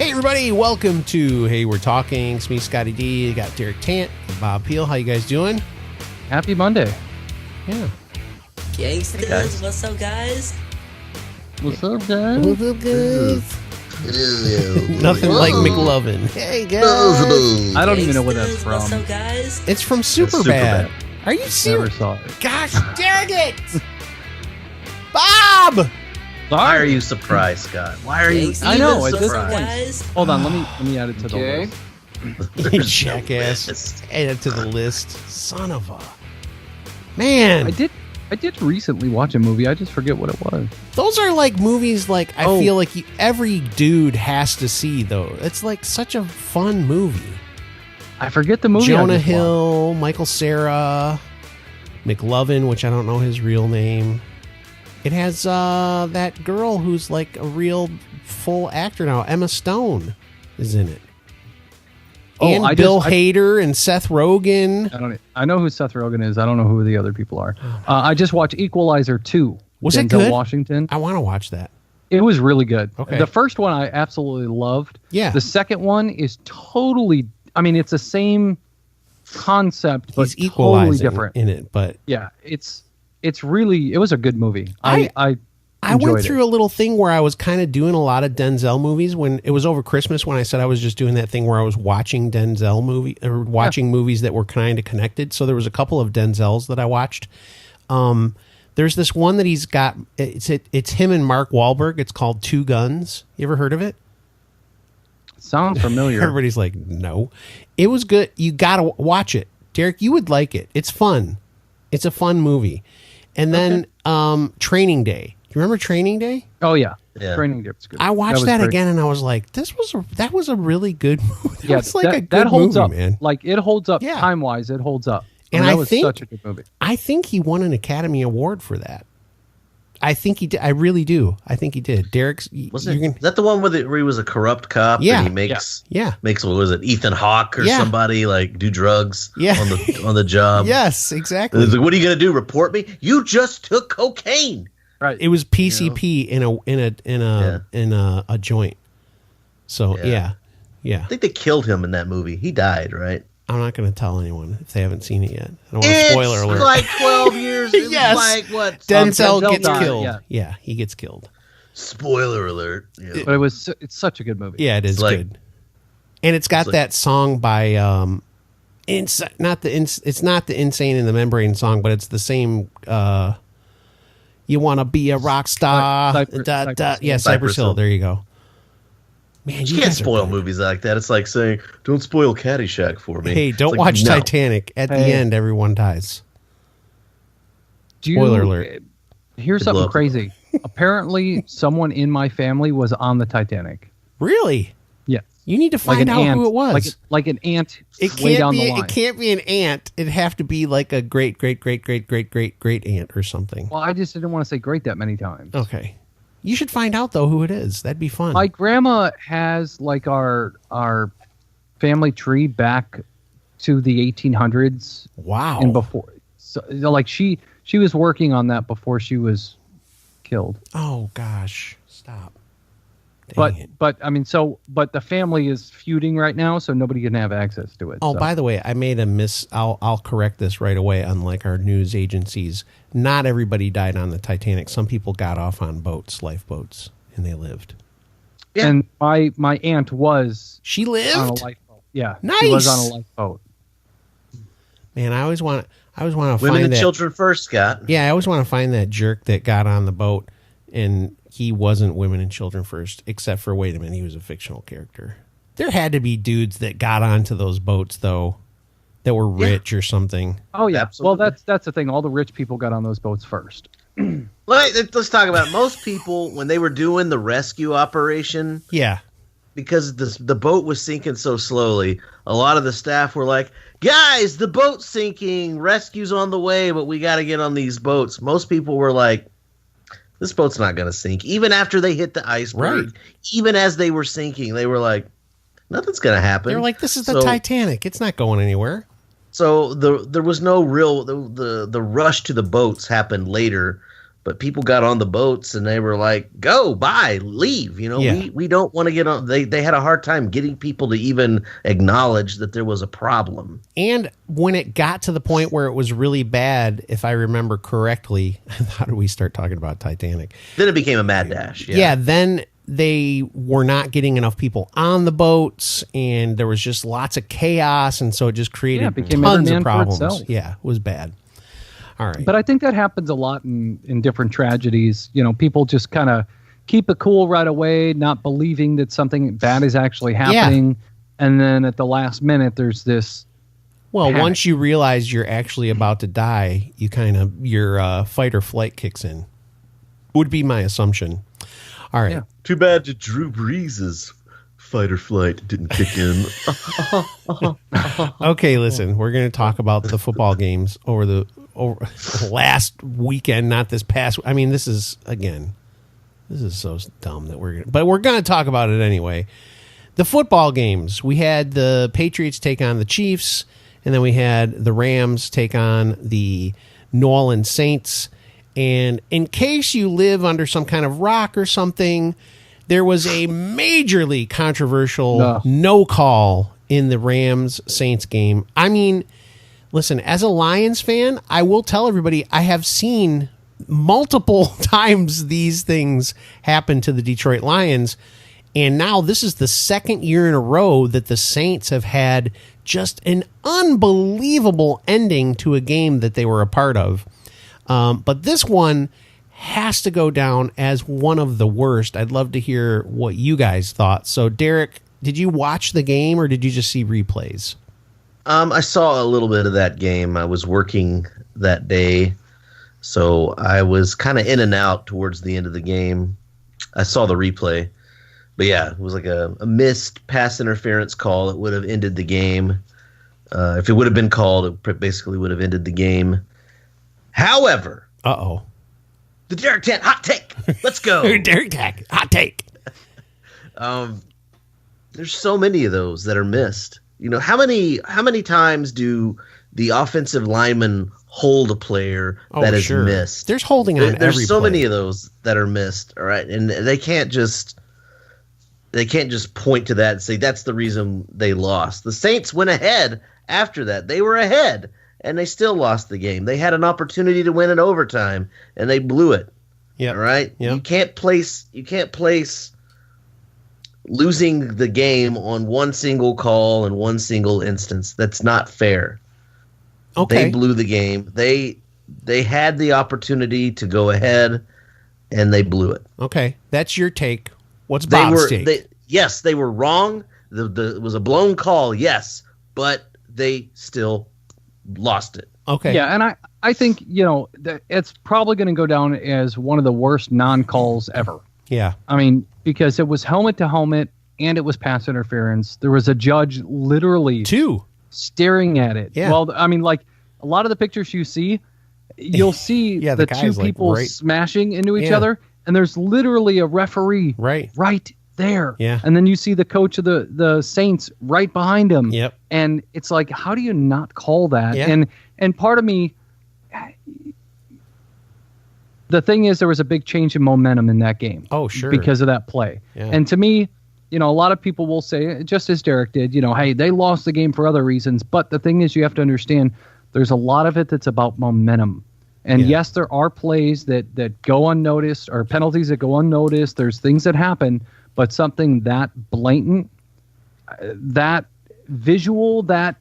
Hey everybody, welcome to Hey We're Talking. It's me, Scotty D. You got Derek Tant and Bob Peel. How you guys doing? Happy Monday. Yeah. Gangsters, hey what's up, guys? What's up, guys? What's up, guys? Nothing like McLovin. Hey guys. I don't even know where that's Gangsters, from. What's up, guys? It's from Superbad. Are you Never serious? saw it. Gosh dang it! Bob! Why are you surprised, Scott? Why are you? Gangsters, I know, what's at this up, point. guys? Hold on, let me add it to the list. You jackass. Add it to the list. Son of a... Man. I did recently watch a movie. I just forget what it was. Those are like movies like I feel like every dude has to see, though. It's like such a fun movie. I forget the movie. Jonah Hill, Michael Cera, McLovin, which I don't know his real name. It has that girl who's like a real full actor now. Emma Stone is in it. And Bill Hader and Seth Rogen. I know who Seth Rogen is. I don't know who the other people are. I just watched Equalizer 2. Was it Denzel good? Washington. I want to watch that. It was really good. Okay. The first one I absolutely loved. Yeah. The second one is totally. I mean, it's the same concept, but He's equalizing totally different in it, but yeah, it's really. It was a good movie. I enjoyed went through a little thing where I was kind of doing a lot of Denzel movies when it was over Christmas, when I said I was just doing that thing where I was watching Denzel movies that were kind of connected. So there was a couple of Denzels that I watched. There's this one that he's got. It's him and Mark Wahlberg. It's called Two Guns. You ever heard of it? Sounds familiar. Everybody's like, no. It was good. You got to watch it. Derek, you would like it. It's fun. It's a fun movie. And then Training Day. Do you remember Training Day? Oh yeah. Yeah. Training Day was good. I watched that great. again and I was like, that was a really good movie. Yeah, It's like a good that holds movie, up, man. Like it holds up Yeah. time wise. It holds up. And that I was think such a good movie. I think he won an Academy Award for that. I think he did. I really do. I think he did. Derek's. Is that the one where he was a corrupt cop? Yeah. And he makes what was it, Ethan Hawke or somebody like do drugs? Yeah. on the job. Yes, exactly. And he's like, what are you gonna do? Report me? You just took cocaine. Right. It was PCP in a joint. So yeah. I think they killed him in that movie. He died, right? I'm not going to tell anyone if they haven't seen it yet. I don't want a spoiler alert. It's like 12 years. It was Yes. like what? Denzel gets died, killed. Yeah, he gets killed. Spoiler alert. Yeah. But it's such a good movie. Yeah, it is good. And it's got that song by it's not the Insane in the Membrane song, but it's the same You Want to Be a Rock Star. Cypress Hill. There you go. Man, you can't spoil movies like that. It's like saying, don't spoil Caddyshack for me. Hey, don't watch Titanic. At the end, everyone dies. Spoiler alert. Here's something crazy. Apparently, someone in my family was on the Titanic. Really? Yeah. You need to find out who it was. Like an aunt way down the line. It can't be an aunt. It'd have to be like a great aunt or something. Well, I just didn't want to say great that many times. Okay. You should find out, though, who it is. That'd be fun. My grandma has like our family tree back to the 1800s. Wow. And before. So, like she was working on that before she was killed. Oh, gosh. Stop. Dang But I mean, but the family is feuding right now, so nobody can have access to it. Oh, by the way, I made a I'll correct this right away. Unlike our news agencies, not everybody died on the Titanic. Some people got off on lifeboats, and they lived. Yeah. And my aunt was. She lived on a lifeboat. Yeah, nice. She was on a lifeboat. Man, I always want to find women and children first, Scott. Yeah, I always want to find that jerk that got on the boat and he wasn't women and children first, except for, wait a minute, he was a fictional character. There had to be dudes that got onto those boats, though, that were rich or something. Oh, yeah. Absolutely. Well, that's the thing. All the rich people got on those boats first. Let's talk about it. Most people, when they were doing the rescue operation, because the boat was sinking so slowly, a lot of the staff were like, guys, the boat's sinking, rescue's on the way, but we got to get on these boats. Most people were like, this boat's not going to sink. Even after they hit the iceberg, even as they were sinking, they were like, nothing's going to happen. They're like, this is the Titanic. It's not going anywhere. So there was no real the rush to the boats happened later, but people got on the boats and they were like, go, bye, leave. You know, we don't want to get on. They had a hard time getting people to even acknowledge that there was a problem. And when it got to the point where it was really bad, if I remember correctly, how did we start talking about Titanic? Then it became a mad dash. Yeah, then they were not getting enough people on the boats, and there was just lots of chaos, and so it just created tons of problems. Yeah, it was bad. All right. But I think that happens a lot in different tragedies. You know, people just kind of keep it cool right away, not believing that something bad is actually happening. Yeah. And then at the last minute, there's this. Well, once you realize you're actually about to die, your fight or flight kicks in. Would be my assumption. All right. Yeah. Too bad that Drew Brees' fight or flight didn't kick in. Okay, listen, we're going to talk about the football games over last weekend, not this past. I mean, this is so dumb that we're going to talk about it anyway. The football games. We had the Patriots take on the Chiefs, and then we had the Rams take on the New Orleans Saints. And in case you live under some kind of rock or something, there was a majorly controversial no call in the Rams-Saints game. I mean, listen, as a Lions fan, I will tell everybody I have seen multiple times these things happen to the Detroit Lions, and now this is the second year in a row that the Saints have had just an unbelievable ending to a game that they were a part of. But this one has to go down as one of the worst. I'd love to hear what you guys thought. So, Derek, did you watch the game or did you just see replays? I saw a little bit of that game. I was working that day, so I was kind of in and out towards the end of the game. I saw the replay. But, yeah, it was like a missed pass interference call. It would have ended the game. If it would have been called, it basically would have ended the game. However, the Derek Tent hot take. Let's go. Derek Tent hot take. There's so many of those that are missed. You know, how many times do the offensive linemen hold a player that is missed? There's holding on. There's so play. many of those that are missed. All right, and they can't just point to that and say that's the reason they lost. The Saints went ahead after that. They were ahead. And they still lost the game. They had an opportunity to win in overtime, and they blew it. Yeah. All right. Yep. You can't place losing the game on one single call and one single instance. That's not fair. Okay. They blew the game. They had the opportunity to go ahead, and they blew it. Okay, that's your take. What's Bob's take? Yes, they were wrong. It was a blown call. Yes, but they still lost it. Okay. Yeah, and I think, you know, it's probably going to go down as one of the worst non-calls ever. Yeah. I mean, because it was helmet to helmet and it was pass interference. There was a judge literally staring at it. Yeah. Well, I mean, like a lot of the pictures you'll see the two people smashing into each other, and there's literally a referee right there. Yeah. And then you see the coach of the Saints right behind him. Yep. And it's like, how do you not call that? Yeah. And part of me, the thing is, there was a big change in momentum in that game. Oh, sure. Because of that play. Yeah. And to me, you know, a lot of people will say, just as Derek did, you know, hey, they lost the game for other reasons. But the thing is, you have to understand, there's a lot of it that's about momentum. And yes, there are plays that go unnoticed or penalties that go unnoticed. There's things that happen. But something that blatant, that visual, that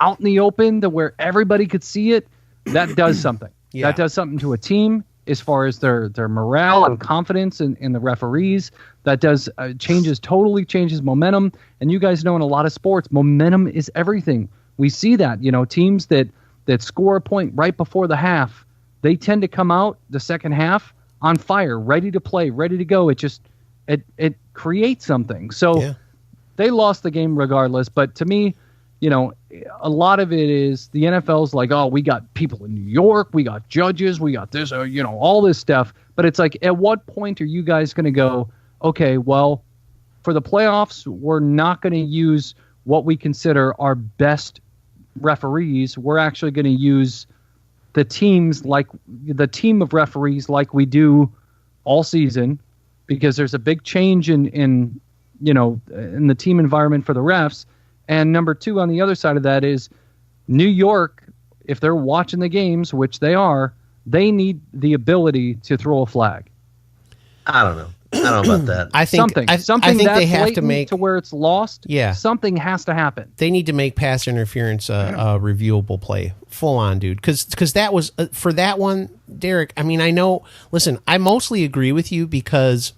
out in the open to where everybody could see it, that does something. Yeah. That does something to a team as far as their morale and confidence in the referees. That does totally changes momentum. And you guys know in a lot of sports, momentum is everything. We see that, you know, teams that score a point right before the half, they tend to come out the second half on fire, ready to play, ready to go. It creates something. So they lost the game regardless. But to me, you know, a lot of it is the NFL's like, oh, we got people in New York, we got judges, we got this, you know, all this stuff. But it's like, at what point are you guys going to go, okay, well, for the playoffs, we're not going to use what we consider our best referees. We're actually going to use the team of referees like we do all season, because there's a big change in the team environment for the refs. And number two, on the other side of that is New York, if they're watching the games, which they are, they need the ability to throw a flag. I don't know about that. I think something that's they have to make to where it's lost. Yeah, something has to happen. They need to make pass interference a reviewable play, full on, dude. Because that was for that one, Derek. I mean, I know. Listen, I mostly agree with you because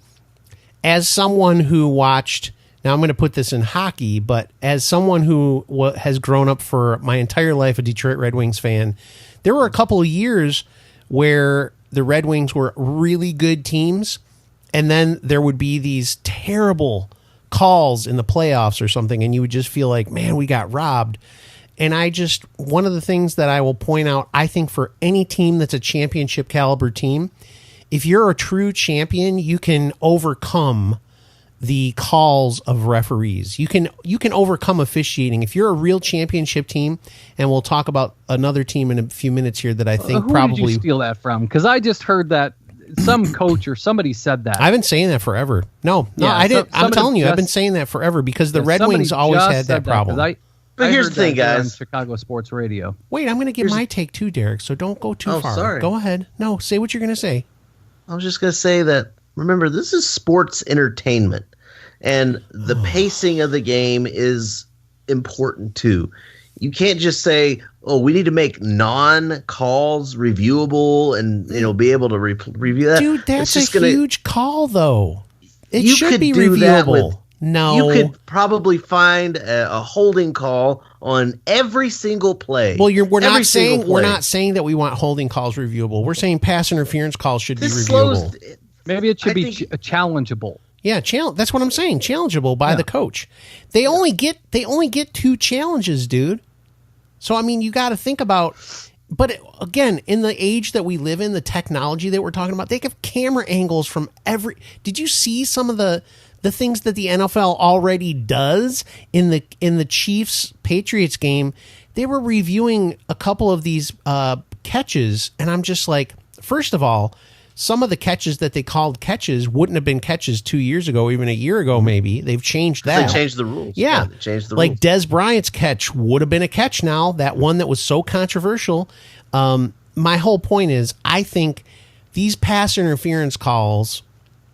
as someone who watched. Now I'm going to put this in hockey, but as someone who has grown up for my entire life a Detroit Red Wings fan, there were a couple of years where the Red Wings were really good teams, and then there would be these terrible calls in the playoffs or something, and you would just feel like, man, we got robbed. And one of the things that I will point out, I think for any team that's a championship caliber team, if you're a true champion, you can overcome the calls of referees. You can overcome officiating. If you're a real championship team, and we'll talk about another team in a few minutes here that I think probably... Who did you steal that from? Because I just heard that some coach or somebody said that. I've been saying that forever. No, I didn't. I'm telling you, I've been saying that forever because the Red Wings always had that problem. But here's the thing, guys. On Chicago Sports Radio. Wait, I'm going to get my take too, Derek, so don't go too far. Sorry. Go ahead. No, say what you're going to say. I was just going to say that, remember, this is sports entertainment. And the pacing of the game is important too. You can't just say, "Oh, we need to make non-calls reviewable and be able to review that." Dude, that's huge call, though. It should be reviewable. No, you could probably find a holding call on every single play. Well, we're not saying that we want holding calls reviewable. We're saying pass interference calls should be reviewable. Maybe it should be challengeable. Yeah, that's what I'm saying. Challengeable by the coach. They only get 2 challenges, dude. So I mean, you got to think about. But again, in the age that we live in, the technology that we're talking about, they have camera angles from every. Did you see some of the things that the NFL already does in the Chiefs Patriots game? They were reviewing a couple of these catches, and I'm just like, first of all, some of the catches that they called catches wouldn't have been catches 2 years ago, even a year ago, maybe. They've changed that. They changed the rules. Yeah. They changed the rules. Like Des Bryant's catch would have been a catch now, that one that was so controversial. My whole point is, I think these pass interference calls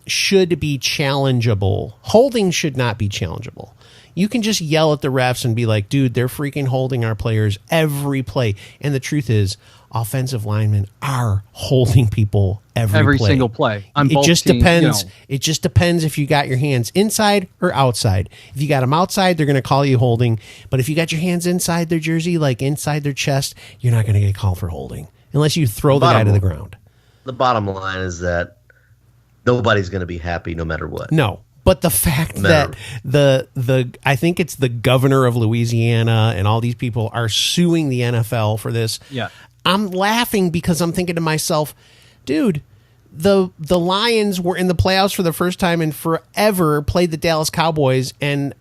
should be challengeable. Holding should not be challengeable. You can just yell at the refs and be like, dude, they're freaking holding our players every play. And the truth is, offensive linemen are holding people every play. Single play. On both just teams, depends. It just depends if you got your hands inside or outside. If you got them outside, they're going to call you holding. But if you got your hands inside their jersey, like inside their chest, you're not going to get called for holding unless you throw the guy to the ground. The bottom line is that nobody's going to be happy no matter what. No. But the fact that I think it's the governor of Louisiana and all these people are suing the NFL for this. Yeah. I'm laughing because I'm thinking to myself, dude, the Lions were in the playoffs for the first time in forever, played the Dallas Cowboys, and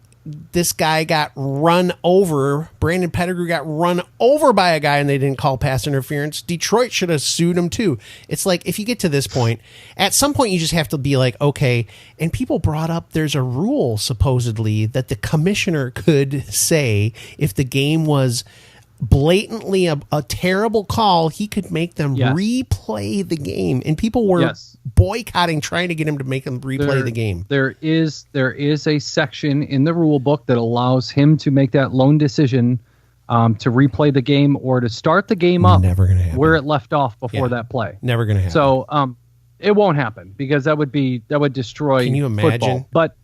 this guy got run over. Brandon Pettigrew got run over by a guy, and they didn't call pass interference. Detroit should have sued him too. It's like, if you get to this point, at some point you just have to be like, okay. And people brought up there's a rule supposedly that the commissioner could say if the game was blatantly a terrible call, he could make them replay the game, and people were boycotting, trying to get him to make them replay the game. There is a section in the rule book that allows him to make that lone decision to replay the game or to start the game up where it left off before that play. Never going to happen. So it won't happen because that would destroy. Can you imagine? Football. But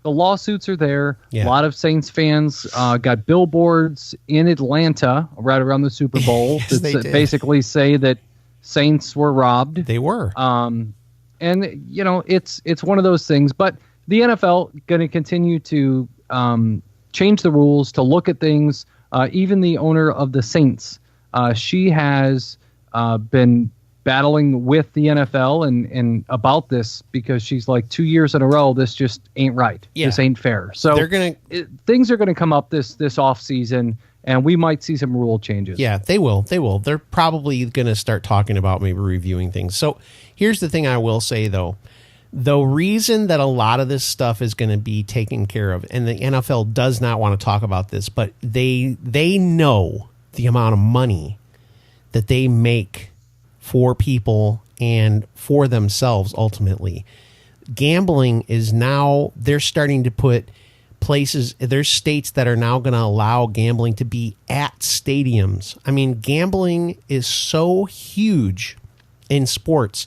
the lawsuits are there. Yeah. A lot of Saints fans got billboards in Atlanta right around the Super Bowl that basically say that Saints were robbed. They were. And it's one of those things. But the NFL going to continue to change the rules, to look at things. Even the owner of the Saints, she has been battling with the NFL and about this because she's like 2 years in a row. This just ain't right. Yeah. This ain't fair. So things are going to come up this off season, and we might see some rule changes. Yeah, they will. They will. They're probably going to start talking about maybe reviewing things. So here's the thing I will say, though. The reason that a lot of this stuff is going to be taken care of, and the NFL does not want to talk about this, but they know the amount of money that they make for people and for themselves ultimately. Gambling is now, they're starting to put places, there's states that are now going to allow gambling to be at stadiums. I mean, gambling is so huge in sports.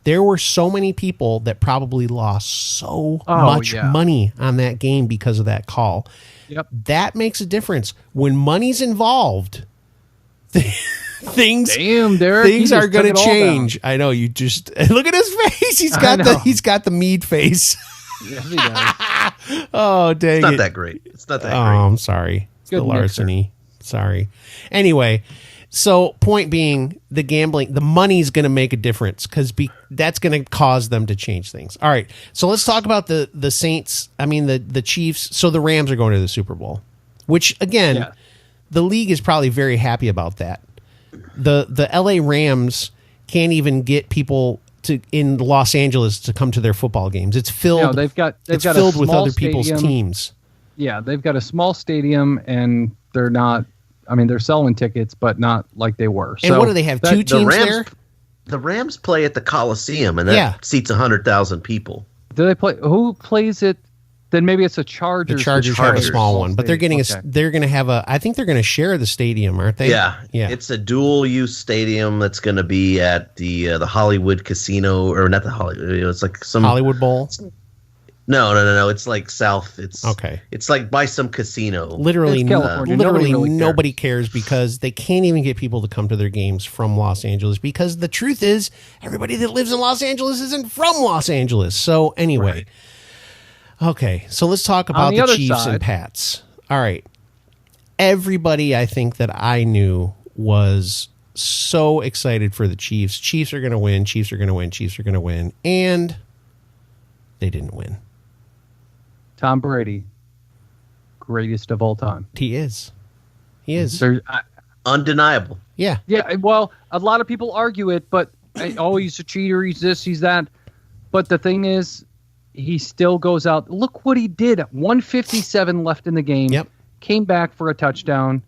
There were so many people that probably lost so much money on that game because of that call. Yep. That makes a difference. When money's involved, things are going to change. I know, you just look at his face. He's got the Mead face. Yes, he does. Oh, dang. It's not that great. It's not that great. Oh, I'm sorry. It's the larceny. Sorry. Anyway, so point being, the gambling, the money's going to make a difference because that's going to cause them to change things. All right. So let's talk about the Saints. I mean, the Chiefs. So the Rams are going to the Super Bowl, which, again, the league is probably very happy about that. The LA Rams can't even get people in Los Angeles to come to their football games. It's filled. No, they've got filled with other people's teams. Yeah, they've got a small stadium, and they're not. I mean, they're selling tickets, but not like they were. And what do they have? Two teams there? The Rams play at the Coliseum, and that seats 100,000 people. Do they play? Who plays it? Then maybe it's a Chargers. The Chargers have a small one, but they're getting they're going to have I think they're going to share the stadium, aren't they? Yeah. It's a dual-use stadium that's going to be at the Hollywood Casino, or not the Hollywood. It's like some Hollywood Bowl. No. It's like south. It's okay. It's like by some casino. Literally nobody cares because they can't even get people to come to their games from Los Angeles, because the truth is everybody that lives in Los Angeles isn't from Los Angeles. So anyway. Right. Okay, so let's talk about the Chiefs and Pats. All right. Everybody I think that I knew was so excited for the Chiefs. Chiefs are going to win. Chiefs are going to win. Chiefs are going to win. And they didn't win. Tom Brady, greatest of all time. He is. Undeniable. Yeah. Yeah, well, a lot of people argue it, but, he's a cheater, he's this, he's that. But the thing is, he still goes out. Look what he did. 157 left in the game. Yep. Came back for a touchdown.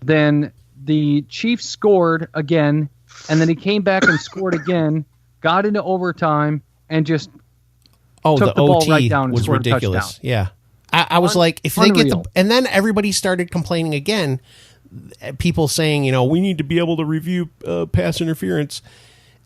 Then the Chiefs scored again, and then he came back and scored again, got into overtime, and just took the ball right down and scored ridiculous. A touchdown. Yeah. I was like, if they get and then everybody started complaining again, people saying, we need to be able to review pass interference.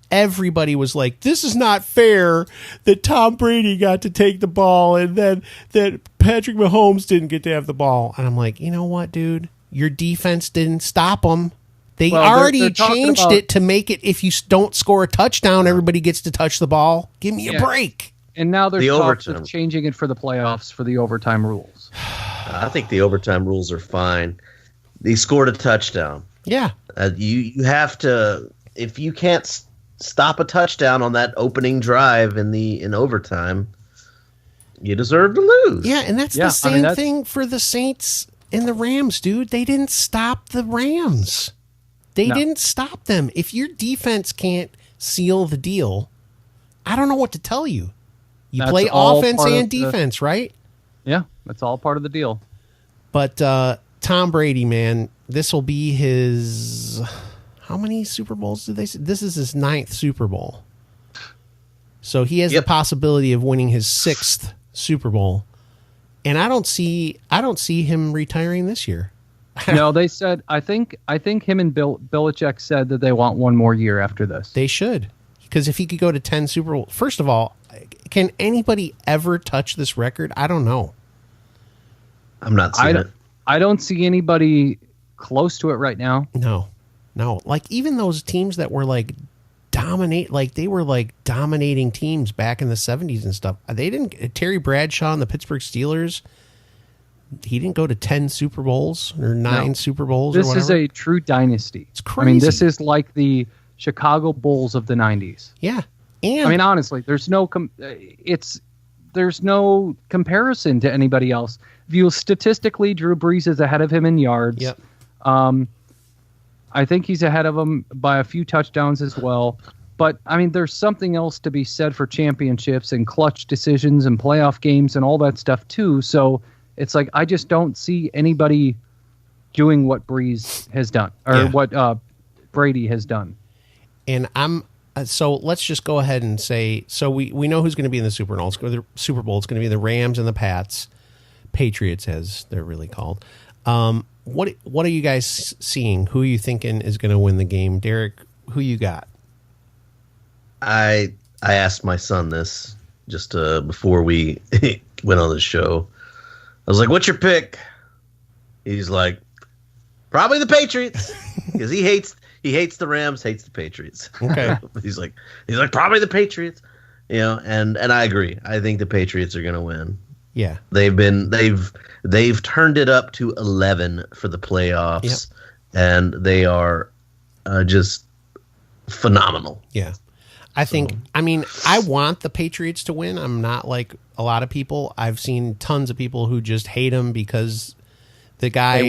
Everybody was like, this is not fair that Tom Brady got to take the ball and then that Patrick Mahomes didn't get to have the ball. And I'm like, you know what, dude? Your defense didn't stop them. They already changed it to make it, if you don't score a touchdown, everybody gets to touch the ball. Give me a break. And now there's talks of changing it for the playoffs for the overtime rules. I think the overtime rules are fine. They scored a touchdown. Yeah. You have to, if you can't stop a touchdown on that opening drive in overtime, you deserve to lose. Yeah, and that's the same thing for the Saints and the Rams, dude. They didn't stop the Rams. They didn't stop them. If your defense can't seal the deal, I don't know what to tell you. You play offense and defense, right? Yeah, that's all part of the deal. But Tom Brady, man, this will be his... How many Super Bowls did they say? This is his 9th Super Bowl. So he has the possibility of winning his 6th Super Bowl. And I don't see him retiring this year. No, they said, I think him and Belichick said that they want one more year after this. They should. Because if he could go to 10 Super Bowls, first of all, can anybody ever touch this record? I don't know. I'm not seeing it. I don't see anybody close to it right now. No, like even those teams that were like dominating teams back in the 70s and stuff. They didn't. Terry Bradshaw and the Pittsburgh Steelers. He didn't go to 10 Super Bowls or 9 Super Bowls. This or whatever. Is a true dynasty. It's crazy. I mean, this is like the Chicago Bulls of the 90s. Yeah. And I mean, honestly, there's no comparison to anybody else. If you statistically, Drew Brees is ahead of him in yards. Yep. I think he's ahead of him by a few touchdowns as well. But, I mean, there's something else to be said for championships and clutch decisions and playoff games and all that stuff, too. So it's like I just don't see anybody doing what Brees has done or what Brady has done. And so let's just go ahead and say, so we know who's going to be in the Super Bowl. It's going to be the Rams and the Patriots, as they're really called. What are you guys seeing? Who are you thinking is going to win the game? Derek, who you got? I asked my son this just before we went on the show. I was like, "What's your pick?" He's like, "Probably the Patriots," because he hates the Rams, hates the Patriots. Okay. he's like probably the Patriots, and I agree. I think the Patriots are going to win. Yeah, they've turned it up to 11 for the playoffs, and they are just phenomenal. Yeah. I think, I mean, I want the Patriots to win. I'm not like a lot of people. I've seen tons of people who just hate them because the guy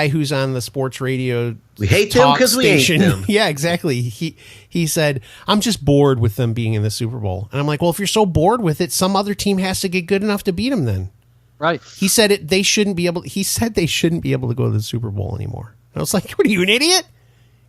who's on the sports radio, we hate them because we hate them. Yeah, exactly. He said, "I'm just bored with them being in the Super Bowl." And I'm like, well, if you're so bored with it, some other team has to get good enough to beat them then. Right. He said they shouldn't be able to go to the Super Bowl anymore. And I was like, what are you, an idiot?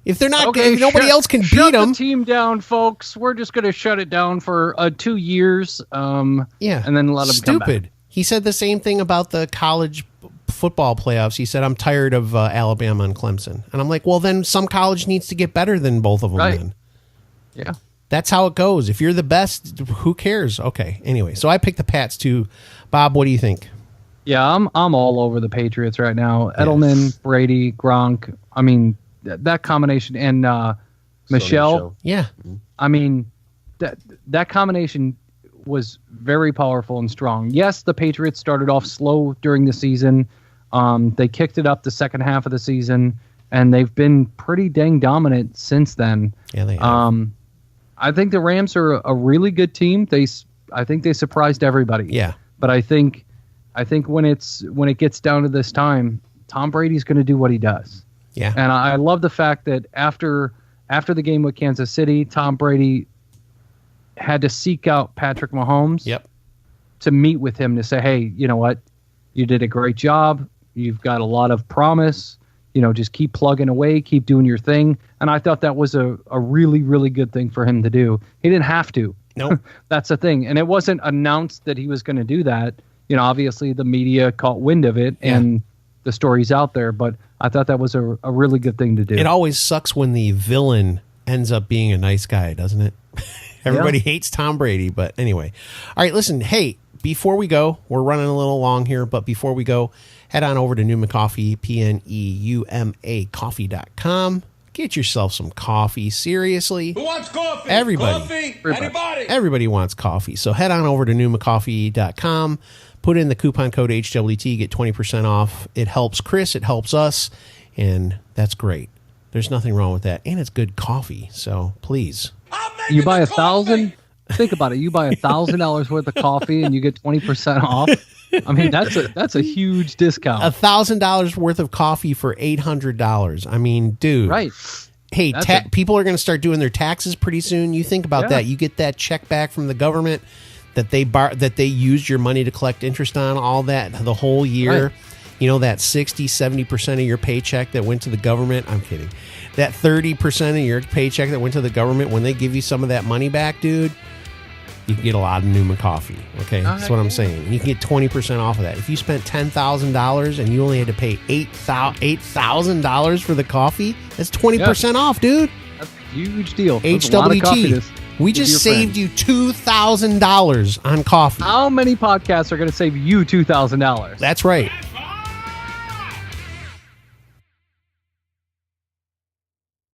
If they're not, if nobody else can beat them, shut the team down, folks. We're just going to shut it down for 2 years. And then let them come back. He said the same thing about the college football playoffs. He said, "I'm tired of Alabama and Clemson," and I'm like, well, then some college needs to get better than both of them. Right. Then, yeah, that's how it goes. If you're the best, who cares? Okay. Anyway, so I picked the Pats too. Bob, what do you think? Yeah, I'm all over the Patriots right now. Edelman, Brady, Gronk. I mean, that combination, and Michelle. Yeah, I mean, that combination was very powerful and strong. Yes, the Patriots started off slow during the season. They kicked it up the second half of the season, and they've been pretty dang dominant since then. Yeah, they have. I think the Rams are a really good team. I think they surprised everybody. Yeah, but I think when it gets down to this time, Tom Brady's going to do what he does. Yeah, and I love the fact that after the game with Kansas City, Tom Brady had to seek out Patrick Mahomes. Yep. To meet with him to say, hey, you know what? You did a great job. You've got a lot of promise. Just keep plugging away, keep doing your thing. And I thought that was a really, really good thing for him to do. He didn't have to. Nope. That's the thing. And it wasn't announced that he was going to do that. Obviously the media caught wind of it and the story's out there, but I thought that was a really good thing to do. It always sucks when the villain ends up being a nice guy, doesn't it? Everybody hates Tom Brady, but anyway. All right, listen, hey, before we go, we're running a little long here, but before we go, head on over to Neuma Coffee, PNEUMA coffee.com. Get yourself some coffee, seriously. Who wants coffee? Everybody. Coffee? Anybody? Everybody wants coffee. So head on over to NeumaCoffee.com, put in the coupon code HWT, get 20% off. It helps Chris, it helps us, and that's great. There's nothing wrong with that. And it's good coffee, so please. You buy 1,000? Think about it. You buy $1,000 worth of coffee and you get 20% off. I mean, that's a huge discount. $1,000 worth of coffee for $800. I mean, dude. Right. Hey, people are going to start doing their taxes pretty soon. You think about that. You get that check back from the government that they used your money to collect interest on, all that, the whole year. Right. That 60, 70% of your paycheck that went to the government. I'm kidding. That 30% of your paycheck that went to the government, when they give you some of that money back, dude, you can get a lot of Neuma coffee. Okay, that's what I'm saying. You can get 20% off of that. If you spent $10,000 and you only had to pay $8,000 for the coffee, that's 20% off, dude. That's a huge deal. HWT. We just saved you $2,000 on coffee. How many podcasts are going to save you $2,000? That's right.